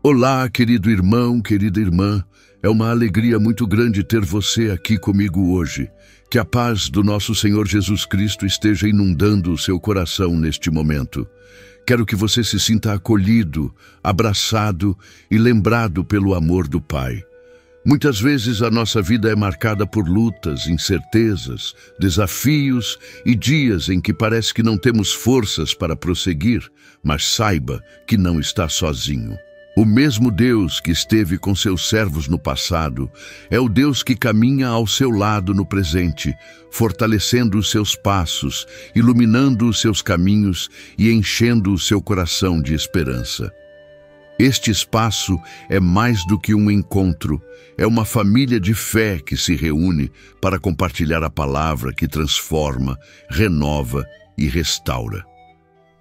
Olá, querido irmão, querida irmã. É uma alegria muito grande ter você aqui comigo hoje. Que a paz do nosso Senhor Jesus Cristo esteja inundando o seu coração neste momento. Quero que você se sinta acolhido, abraçado e lembrado pelo amor do Pai. Muitas vezes a nossa vida é marcada por lutas, incertezas, desafios e dias em que parece que não temos forças para prosseguir, mas saiba que não está sozinho. O mesmo Deus que esteve com seus servos no passado é o Deus que caminha ao seu lado no presente, fortalecendo os seus passos, iluminando os seus caminhos e enchendo o seu coração de esperança. Este espaço é mais do que um encontro, é uma família de fé que se reúne para compartilhar a palavra que transforma, renova e restaura.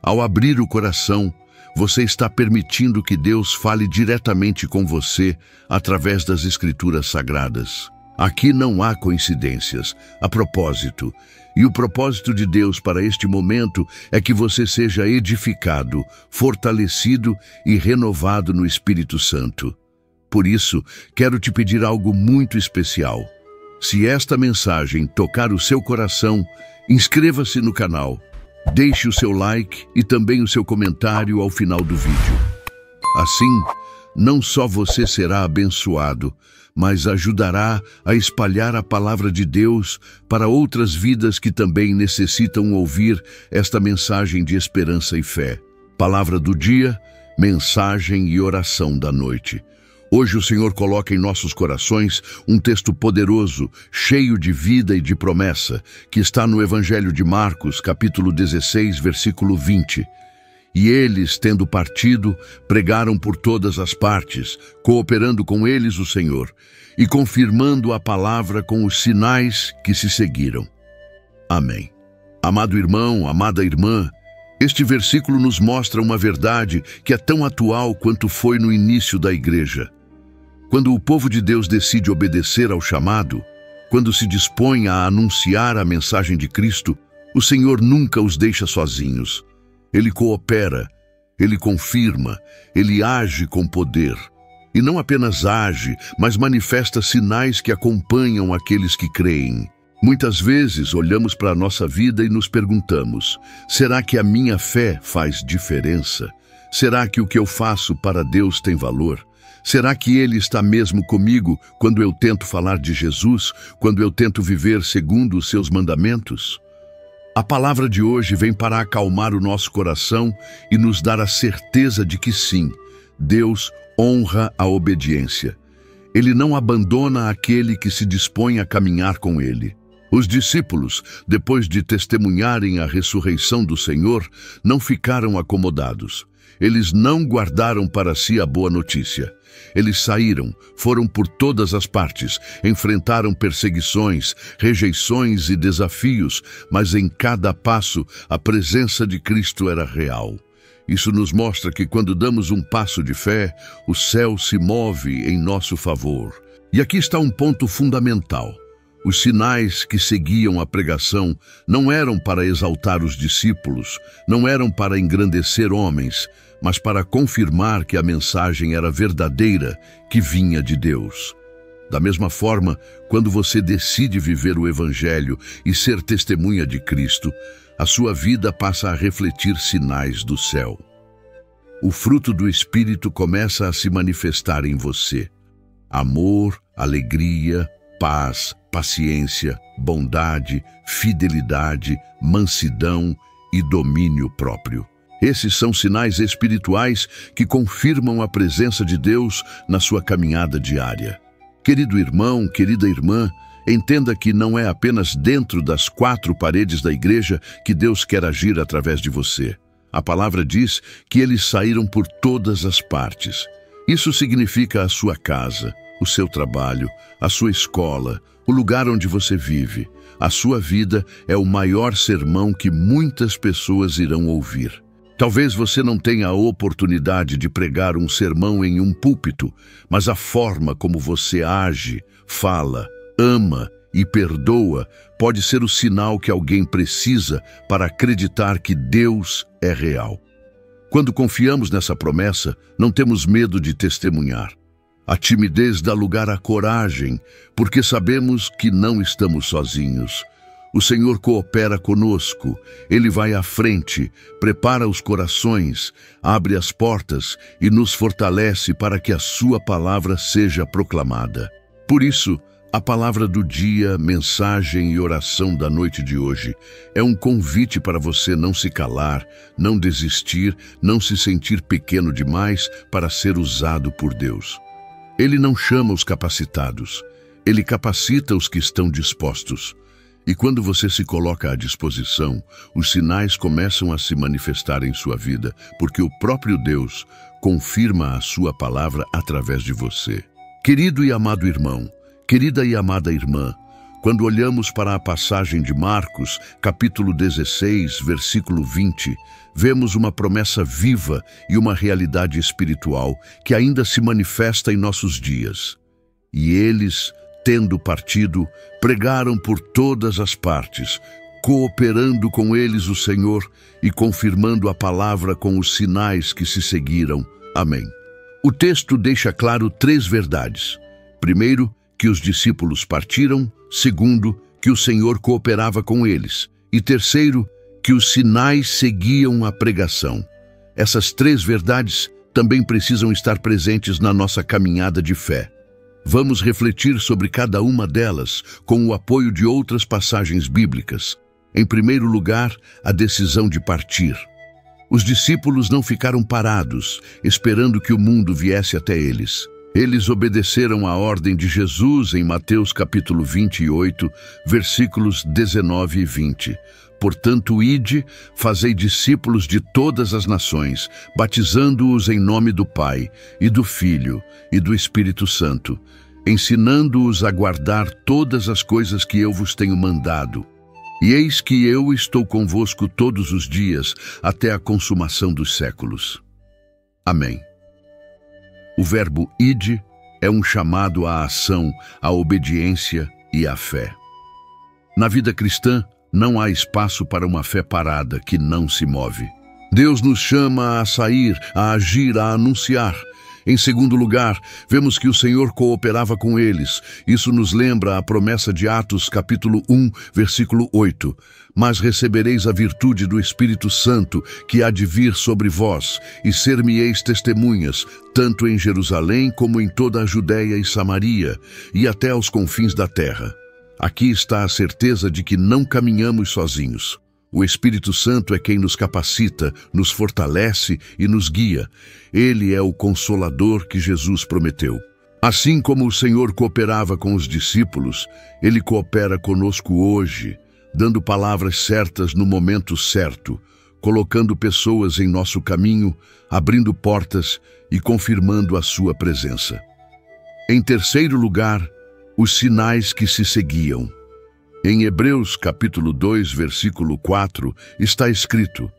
Ao abrir o coração, você está permitindo que Deus fale diretamente com você através das Escrituras Sagradas. Aqui não há coincidências, há propósito. E o propósito de Deus para este momento é que você seja edificado, fortalecido e renovado no Espírito Santo. Por isso, quero te pedir algo muito especial. Se esta mensagem tocar o seu coração, inscreva-se no canal. Deixe o seu like e também o seu comentário ao final do vídeo. Assim, não só você será abençoado, mas ajudará a espalhar a palavra de Deus para outras vidas que também necessitam ouvir esta mensagem de esperança e fé. Palavra do dia, mensagem e oração da noite. Hoje o Senhor coloca em nossos corações um texto poderoso, cheio de vida e de promessa, que está no Evangelho de Marcos, capítulo 16, versículo 20. E eles, tendo partido, pregaram por todas as partes, cooperando com eles o Senhor, e confirmando a palavra com os sinais que se seguiram. Amém. Amado irmão, amada irmã, este versículo nos mostra uma verdade que é tão atual quanto foi no início da igreja. Quando o povo de Deus decide obedecer ao chamado, quando se dispõe a anunciar a mensagem de Cristo, o Senhor nunca os deixa sozinhos. Ele coopera, Ele confirma, Ele age com poder. E não apenas age, mas manifesta sinais que acompanham aqueles que creem. Muitas vezes olhamos para a nossa vida e nos perguntamos: será que a minha fé faz diferença? Será que o que eu faço para Deus tem valor? Será que Ele está mesmo comigo quando eu tento falar de Jesus, quando eu tento viver segundo os seus mandamentos? A palavra de hoje vem para acalmar o nosso coração e nos dar a certeza de que sim, Deus honra a obediência. Ele não abandona aquele que se dispõe a caminhar com Ele. Os discípulos, depois de testemunharem a ressurreição do Senhor, não ficaram acomodados. Eles não guardaram para si a boa notícia. Eles saíram, foram por todas as partes, enfrentaram perseguições, rejeições e desafios, mas em cada passo a presença de Cristo era real. Isso nos mostra que quando damos um passo de fé, o céu se move em nosso favor. E aqui está um ponto fundamental. Os sinais que seguiam a pregação não eram para exaltar os discípulos, não eram para engrandecer homens, mas para confirmar que a mensagem era verdadeira, que vinha de Deus. Da mesma forma, quando você decide viver o Evangelho e ser testemunha de Cristo, a sua vida passa a refletir sinais do céu. O fruto do Espírito começa a se manifestar em você. Amor, alegria, paz, paciência, bondade, fidelidade, mansidão e domínio próprio. Esses são sinais espirituais que confirmam a presença de Deus na sua caminhada diária. Querido irmão, querida irmã, entenda que não é apenas dentro das 4 paredes da igreja que Deus quer agir através de você. A palavra diz que eles saíram por todas as partes. Isso significa a sua casa, o seu trabalho, a sua escola, o lugar onde você vive. A sua vida é o maior sermão que muitas pessoas irão ouvir. Talvez você não tenha a oportunidade de pregar um sermão em um púlpito, mas a forma como você age, fala, ama e perdoa pode ser o sinal que alguém precisa para acreditar que Deus é real. Quando confiamos nessa promessa, não temos medo de testemunhar. A timidez dá lugar à coragem, porque sabemos que não estamos sozinhos. O Senhor coopera conosco, Ele vai à frente, prepara os corações, abre as portas e nos fortalece para que a sua palavra seja proclamada. Por isso, a palavra do dia, mensagem e oração da noite de hoje é um convite para você não se calar, não desistir, não se sentir pequeno demais para ser usado por Deus. Ele não chama os capacitados, Ele capacita os que estão dispostos. E quando você se coloca à disposição, os sinais começam a se manifestar em sua vida, porque o próprio Deus confirma a sua palavra através de você. Querido e amado irmão, querida e amada irmã, quando olhamos para a passagem de Marcos, capítulo 16, versículo 20, vemos uma promessa viva e uma realidade espiritual que ainda se manifesta em nossos dias. E eles, tendo partido, pregaram por todas as partes, cooperando com eles o Senhor e confirmando a palavra com os sinais que se seguiram. Amém. O texto deixa claro 3 verdades. Primeiro, que os discípulos partiram. Segundo, que o Senhor cooperava com eles. E terceiro, que os sinais seguiam a pregação. Essas 3 verdades também precisam estar presentes na nossa caminhada de fé. Vamos refletir sobre cada uma delas com o apoio de outras passagens bíblicas. Em primeiro lugar, a decisão de partir. Os discípulos não ficaram parados, esperando que o mundo viesse até eles. Eles obedeceram à ordem de Jesus em Mateus capítulo 28, versículos 19 e 20. Portanto, ide, fazei discípulos de todas as nações, batizando-os em nome do Pai, e do Filho, e do Espírito Santo, ensinando-os a guardar todas as coisas que eu vos tenho mandado. E eis que eu estou convosco todos os dias, até a consumação dos séculos. Amém. O verbo ide é um chamado à ação, à obediência e à fé. Na vida cristã, não há espaço para uma fé parada que não se move. Deus nos chama a sair, a agir, a anunciar. Em segundo lugar, vemos que o Senhor cooperava com eles. Isso nos lembra a promessa de Atos, capítulo 1, versículo 8. Mas recebereis a virtude do Espírito Santo, que há de vir sobre vós, e ser-me-eis testemunhas, tanto em Jerusalém como em toda a Judéia e Samaria, e até aos confins da terra. Aqui está a certeza de que não caminhamos sozinhos. O Espírito Santo é quem nos capacita, nos fortalece e nos guia. Ele é o Consolador que Jesus prometeu. Assim como o Senhor cooperava com os discípulos, Ele coopera conosco hoje, dando palavras certas no momento certo, colocando pessoas em nosso caminho, abrindo portas e confirmando a sua presença. Em terceiro lugar, os sinais que se seguiam. Em Hebreus capítulo 2, versículo 4, está escrito: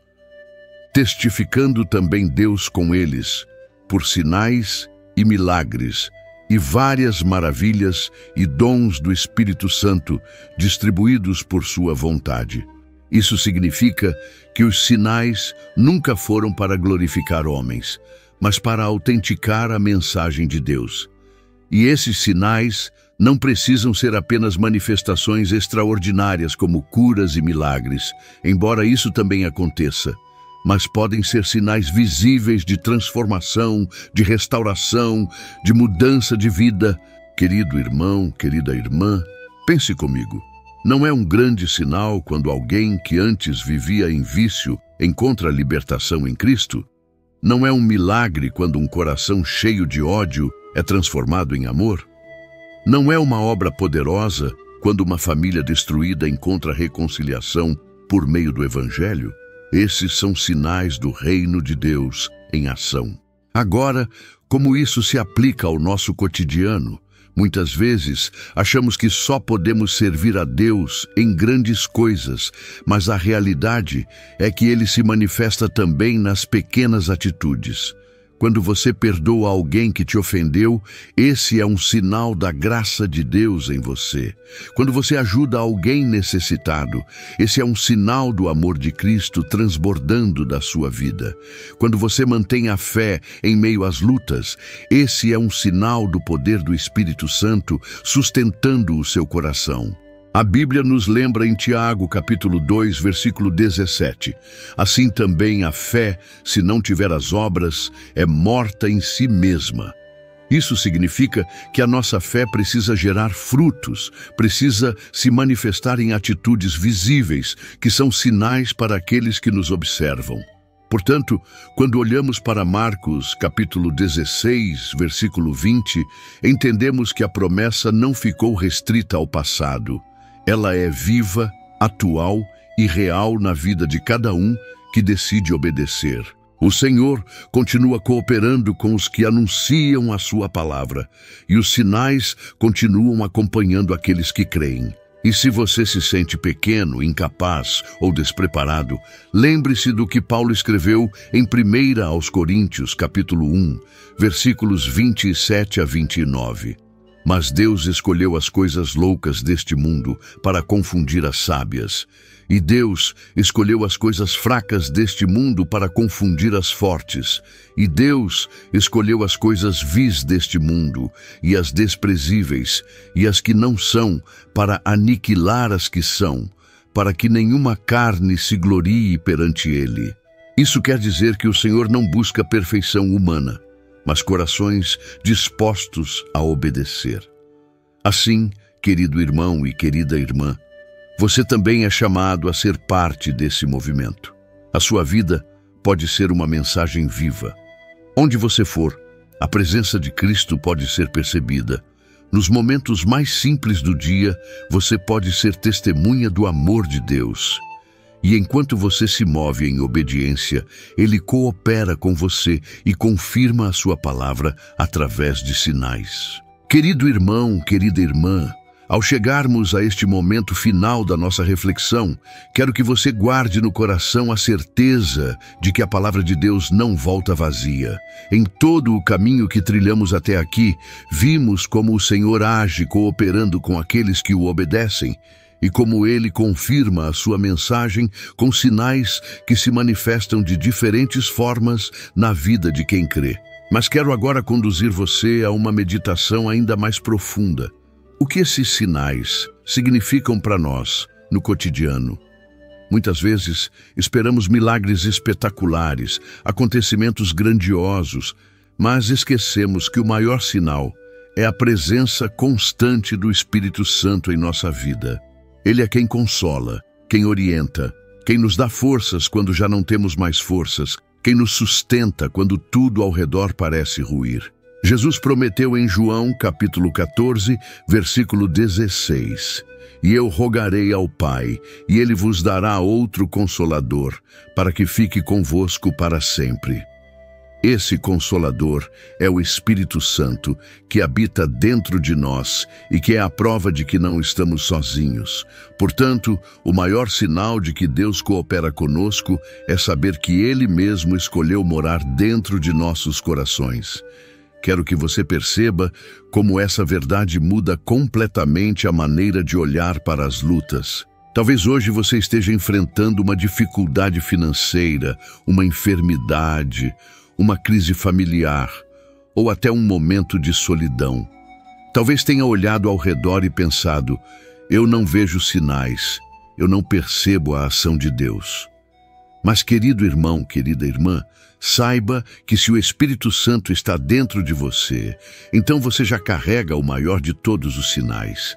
testificando também Deus com eles, por sinais e milagres, e várias maravilhas e dons do Espírito Santo, distribuídos por sua vontade. Isso significa que os sinais nunca foram para glorificar homens, mas para autenticar a mensagem de Deus. E esses sinais não precisam ser apenas manifestações extraordinárias como curas e milagres, embora isso também aconteça, mas podem ser sinais visíveis de transformação, de restauração, de mudança de vida. Querido irmão, querida irmã, pense comigo. Não é um grande sinal quando alguém que antes vivia em vício encontra libertação em Cristo? Não é um milagre quando um coração cheio de ódio é transformado em amor? Não é uma obra poderosa quando uma família destruída encontra reconciliação por meio do Evangelho? Esses são sinais do reino de Deus em ação. Agora, como isso se aplica ao nosso cotidiano? Muitas vezes, achamos que só podemos servir a Deus em grandes coisas, mas a realidade é que Ele se manifesta também nas pequenas atitudes. Quando você perdoa alguém que te ofendeu, esse é um sinal da graça de Deus em você. Quando você ajuda alguém necessitado, esse é um sinal do amor de Cristo transbordando da sua vida. Quando você mantém a fé em meio às lutas, esse é um sinal do poder do Espírito Santo sustentando o seu coração. A Bíblia nos lembra em Tiago, capítulo 2, versículo 17. Assim também a fé, se não tiver as obras, é morta em si mesma. Isso significa que a nossa fé precisa gerar frutos, precisa se manifestar em atitudes visíveis, que são sinais para aqueles que nos observam. Portanto, quando olhamos para Marcos, capítulo 16, versículo 20, entendemos que a promessa não ficou restrita ao passado. Ela é viva, atual e real na vida de cada um que decide obedecer. O Senhor continua cooperando com os que anunciam a sua palavra, e os sinais continuam acompanhando aqueles que creem. E se você se sente pequeno, incapaz ou despreparado, lembre-se do que Paulo escreveu em 1 aos Coríntios, capítulo 1, versículos 27 a 29. Mas Deus escolheu as coisas loucas deste mundo para confundir as sábias. E Deus escolheu as coisas fracas deste mundo para confundir as fortes. E Deus escolheu as coisas vis deste mundo, e as desprezíveis, e as que não são, para aniquilar as que são, para que nenhuma carne se glorie perante Ele. Isso quer dizer que o Senhor não busca perfeição humana, mas corações dispostos a obedecer. Assim, querido irmão e querida irmã, você também é chamado a ser parte desse movimento. A sua vida pode ser uma mensagem viva. Onde você for, a presença de Cristo pode ser percebida. Nos momentos mais simples do dia, você pode ser testemunha do amor de Deus. E enquanto você se move em obediência, Ele coopera com você e confirma a sua palavra através de sinais. Querido irmão, querida irmã, ao chegarmos a este momento final da nossa reflexão, quero que você guarde no coração a certeza de que a palavra de Deus não volta vazia. Em todo o caminho que trilhamos até aqui, vimos como o Senhor age cooperando com aqueles que o obedecem, e como Ele confirma a sua mensagem com sinais que se manifestam de diferentes formas na vida de quem crê. Mas quero agora conduzir você a uma meditação ainda mais profunda. O que esses sinais significam para nós no cotidiano? Muitas vezes esperamos milagres espetaculares, acontecimentos grandiosos, mas esquecemos que o maior sinal é a presença constante do Espírito Santo em nossa vida. Ele é quem consola, quem orienta, quem nos dá forças quando já não temos mais forças, quem nos sustenta quando tudo ao redor parece ruir. Jesus prometeu em João, capítulo 14, versículo 16, "E eu rogarei ao Pai, e Ele vos dará outro Consolador, para que fique convosco para sempre." Esse Consolador é o Espírito Santo, que habita dentro de nós e que é a prova de que não estamos sozinhos. Portanto, o maior sinal de que Deus coopera conosco é saber que Ele mesmo escolheu morar dentro de nossos corações. Quero que você perceba como essa verdade muda completamente a maneira de olhar para as lutas. Talvez hoje você esteja enfrentando uma dificuldade financeira, uma enfermidade, uma crise familiar ou até um momento de solidão. Talvez tenha olhado ao redor e pensado: eu não vejo sinais, eu não percebo a ação de Deus. Mas, querido irmão, querida irmã, saiba que se o Espírito Santo está dentro de você, então você já carrega o maior de todos os sinais.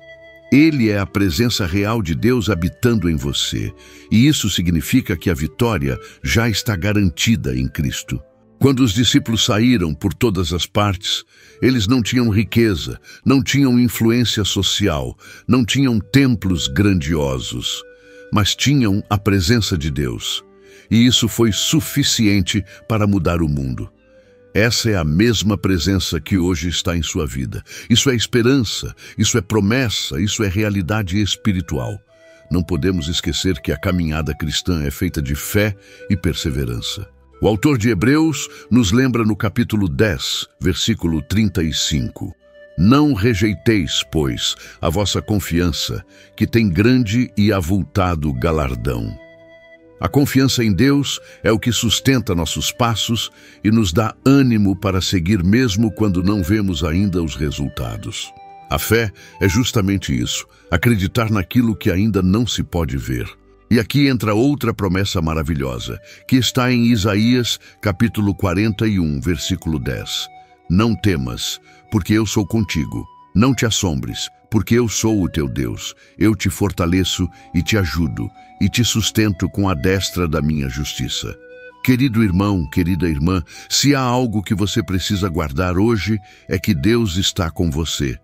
Ele é a presença real de Deus habitando em você, e isso significa que a vitória já está garantida em Cristo. Quando os discípulos saíram por todas as partes, eles não tinham riqueza, não tinham influência social, não tinham templos grandiosos, mas tinham a presença de Deus. E isso foi suficiente para mudar o mundo. Essa é a mesma presença que hoje está em sua vida. Isso é esperança, isso é promessa, isso é realidade espiritual. Não podemos esquecer que a caminhada cristã é feita de fé e perseverança. O autor de Hebreus nos lembra no capítulo 10, versículo 35. Não rejeiteis, pois, a vossa confiança, que tem grande e avultado galardão. A confiança em Deus é o que sustenta nossos passos e nos dá ânimo para seguir mesmo quando não vemos ainda os resultados. A fé é justamente isso, acreditar naquilo que ainda não se pode ver. E aqui entra outra promessa maravilhosa, que está em Isaías, capítulo 41, versículo 10. Não temas, porque eu sou contigo. Não te assombres, porque eu sou o teu Deus. Eu te fortaleço e te ajudo, e te sustento com a destra da minha justiça. Querido irmão, querida irmã, se há algo que você precisa guardar hoje, é que Deus está com você.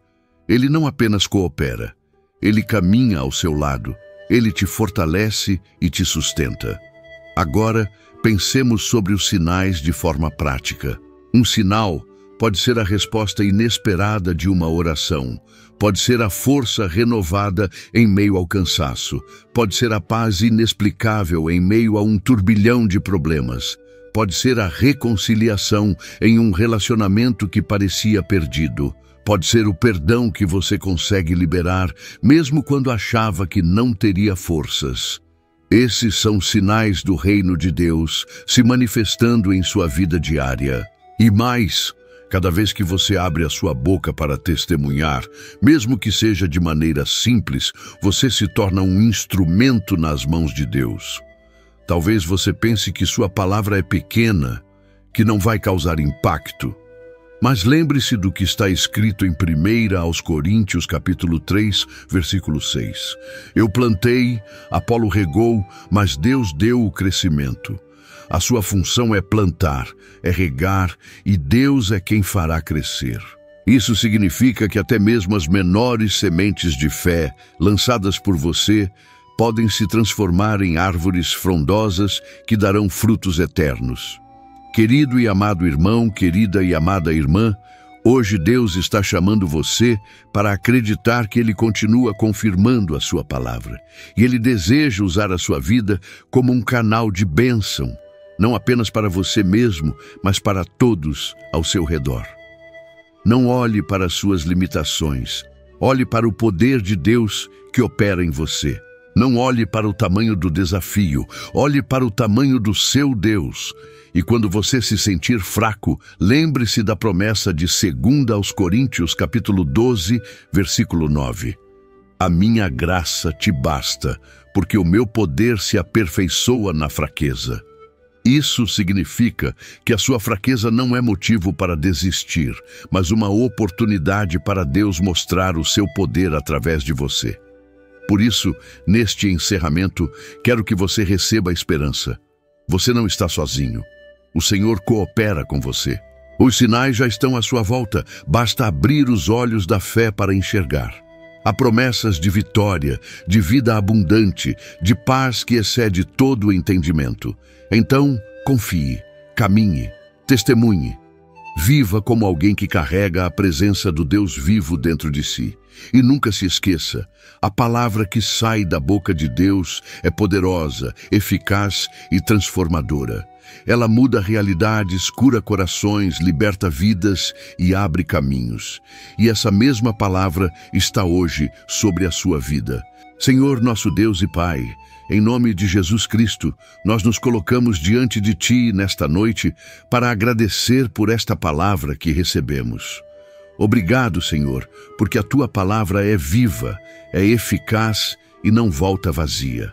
Ele não apenas coopera, Ele caminha ao seu lado, Ele te fortalece e te sustenta. Agora, pensemos sobre os sinais de forma prática. Um sinal pode ser a resposta inesperada de uma oração, pode ser a força renovada em meio ao cansaço, pode ser a paz inexplicável em meio a um turbilhão de problemas, pode ser a reconciliação em um relacionamento que parecia perdido, pode ser o perdão que você consegue liberar, mesmo quando achava que não teria forças. Esses são sinais do reino de Deus se manifestando em sua vida diária. E mais, cada vez que você abre a sua boca para testemunhar, mesmo que seja de maneira simples, você se torna um instrumento nas mãos de Deus. Talvez você pense que sua palavra é pequena, que não vai causar impacto. Mas lembre-se do que está escrito em 1 aos Coríntios, capítulo 3, versículo 6. Eu plantei, Apolo regou, mas Deus deu o crescimento. A sua função é plantar, é regar, e Deus é quem fará crescer. Isso significa que até mesmo as menores sementes de fé, lançadas por você, podem se transformar em árvores frondosas que darão frutos eternos. Querido e amado irmão, querida e amada irmã, hoje Deus está chamando você para acreditar que Ele continua confirmando a sua palavra. E Ele deseja usar a sua vida como um canal de bênção, não apenas para você mesmo, mas para todos ao seu redor. Não olhe para as suas limitações, olhe para o poder de Deus que opera em você. Não olhe para o tamanho do desafio, olhe para o tamanho do seu Deus. E quando você se sentir fraco, lembre-se da promessa de 2 aos Coríntios, capítulo 12, versículo 9. A minha graça te basta, porque o meu poder se aperfeiçoa na fraqueza. Isso significa que a sua fraqueza não é motivo para desistir, mas uma oportunidade para Deus mostrar o seu poder através de você. Por isso, neste encerramento, quero que você receba a esperança. Você não está sozinho. O Senhor coopera com você. Os sinais já estão à sua volta, basta abrir os olhos da fé para enxergar. Há promessas de vitória, de vida abundante, de paz que excede todo o entendimento. Então, confie, caminhe, testemunhe. Viva como alguém que carrega a presença do Deus vivo dentro de si. E nunca se esqueça, a palavra que sai da boca de Deus é poderosa, eficaz e transformadora. Ela muda realidades, cura corações, liberta vidas e abre caminhos. E essa mesma palavra está hoje sobre a sua vida. Senhor, nosso Deus e Pai, em nome de Jesus Cristo, nós nos colocamos diante de Ti nesta noite para agradecer por esta palavra que recebemos. Obrigado, Senhor, porque a Tua palavra é viva, é eficaz e não volta vazia.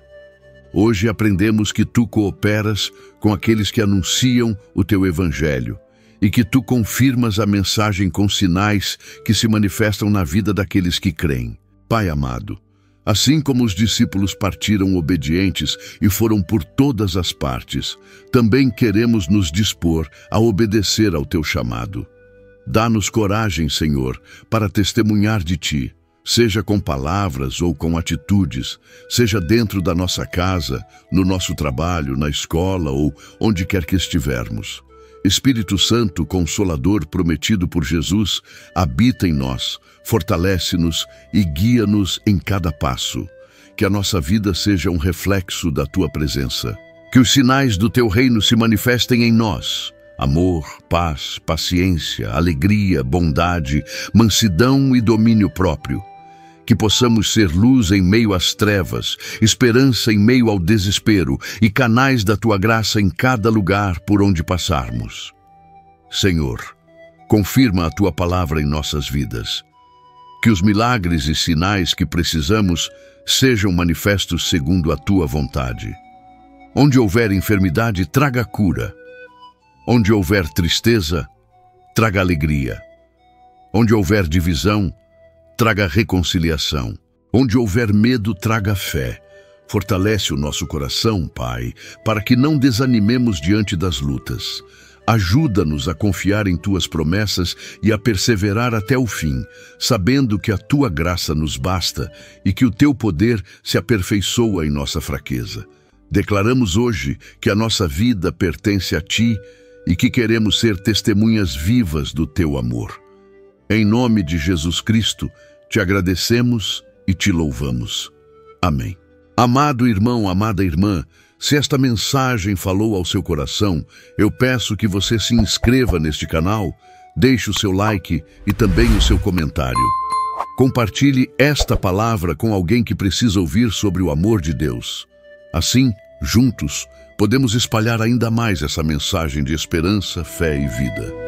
Hoje aprendemos que Tu cooperas com aqueles que anunciam o Teu Evangelho e que Tu confirmas a mensagem com sinais que se manifestam na vida daqueles que creem. Pai amado, assim como os discípulos partiram obedientes e foram por todas as partes, também queremos nos dispor a obedecer ao Teu chamado. Dá-nos coragem, Senhor, para testemunhar de Ti, seja com palavras ou com atitudes, seja dentro da nossa casa, no nosso trabalho, na escola ou onde quer que estivermos. Espírito Santo, Consolador prometido por Jesus, habita em nós, fortalece-nos e guia-nos em cada passo. Que a nossa vida seja um reflexo da Tua presença. Que os sinais do teu reino se manifestem em nós: amor, paz, paciência, alegria, bondade, mansidão e domínio próprio. Que possamos ser luz em meio às trevas, esperança em meio ao desespero e canais da tua graça em cada lugar por onde passarmos. Senhor, confirma a tua palavra em nossas vidas. Que os milagres e sinais que precisamos sejam manifestos segundo a tua vontade. Onde houver enfermidade, traga cura. Onde houver tristeza, traga alegria. Onde houver divisão, traga reconciliação. Onde houver medo, traga fé. Fortalece o nosso coração, Pai, para que não desanimemos diante das lutas. Ajuda-nos a confiar em tuas promessas e a perseverar até o fim, sabendo que a tua graça nos basta e que o teu poder se aperfeiçoa em nossa fraqueza. Declaramos hoje que a nossa vida pertence a ti e que queremos ser testemunhas vivas do teu amor. Em nome de Jesus Cristo, te agradecemos e te louvamos. Amém. Amado irmão, amada irmã, se esta mensagem falou ao seu coração, eu peço que você se inscreva neste canal, deixe o seu like e também o seu comentário. Compartilhe esta palavra com alguém que precisa ouvir sobre o amor de Deus. Assim, juntos, podemos espalhar ainda mais essa mensagem de esperança, fé e vida.